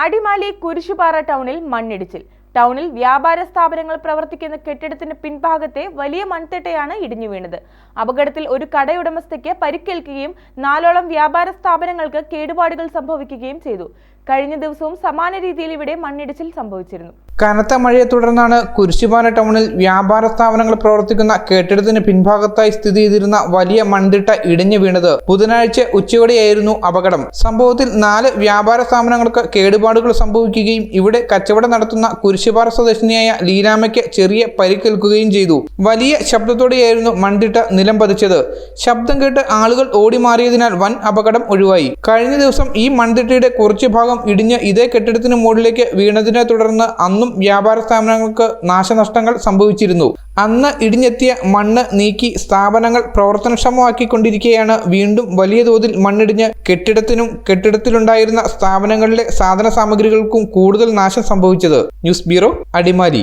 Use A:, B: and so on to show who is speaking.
A: അടിമാലി കുരിശുപാറ ടൗണിൽ മണ്ണിടിച്ചിൽ. ടൗണിൽ വ്യാപാര സ്ഥാപനങ്ങൾ പ്രവർത്തിക്കുന്ന കെട്ടിടത്തിന്റെ പിൻഭാഗത്തെ വലിയ മൺതിട്ടയാണ് ഇടിഞ്ഞു വീണത്. അപകടത്തിൽ ഒരു കടയുടമസ്ഥയ്ക്ക് പരിക്കേൽക്കുകയും 4ഓളം വ്യാപാര സ്ഥാപനങ്ങൾക്ക് കേടുപാടുകൾ സംഭവിക്കുകയും ചെയ്തു. കഴിഞ്ഞ ദിവസവും സമാന രീതിയിൽ ഇവിടെ മണ്ണിടിച്ചിൽ സംഭവിച്ചിരുന്നു.
B: കനത്ത മഴയെ തുടർന്നാണ് കുരിശുപാറ ടൗണിൽ വ്യാപാര സ്ഥാപനങ്ങൾ പ്രവർത്തിക്കുന്ന കെട്ടിടത്തിന് പിൻഭാഗത്തായി സ്ഥിതി ചെയ്തിരുന്ന വലിയ മൺതിട്ട ഇടിഞ്ഞു വീണത്. ബുധനാഴ്ച ഉച്ചയോടെയായിരുന്നു അപകടം. സംഭവത്തിൽ 4 വ്യാപാര സ്ഥാപനങ്ങൾക്ക് കേടുപാടുകൾ സംഭവിക്കുകയും ഇവിടെ കച്ചവടം നടത്തുന്ന കുരിശുപാറ സ്വദേശിനിയായ ലീലാമ്മയ്ക്ക് ചെറിയ പരിക്കേൽക്കുകയും ചെയ്തു. വലിയ ശബ്ദത്തോടെയായിരുന്നു മൺതിട്ട നിലം പതിച്ചത്. ശബ്ദം കേട്ട് ആളുകൾ ഓടി മാറിയതിനാൽ വൻ അപകടം ഒഴിവായി. കഴിഞ്ഞ ദിവസം ഈ മൺതിട്ടയുടെ കുറച്ചു ഭാഗം ഇടിഞ്ഞ് ഇതേ കെട്ടിടത്തിന് മുകളിലേക്ക് വീണതിനെ തുടർന്ന് അന്നും വ്യാപാര സ്ഥാപനങ്ങൾക്ക് നാശനഷ്ടങ്ങൾ സംഭവിച്ചിരുന്നു. അന്ന് ഇടിഞ്ഞെത്തിയ മണ്ണ് നീക്കി സ്ഥാപനങ്ങൾ പ്രവർത്തനക്ഷമമാക്കിക്കൊണ്ടിരിക്കെയാണ് വീണ്ടും വലിയ തോതിൽ മണ്ണിടിഞ്ഞ് കെട്ടിടത്തിനും കെട്ടിടത്തിലുണ്ടായിരുന്ന സ്ഥാപനങ്ങളിലെ സാധന സാമഗ്രികൾക്കും കൂടുതൽ നാശം സംഭവിച്ചത്. News bureau, Adimali.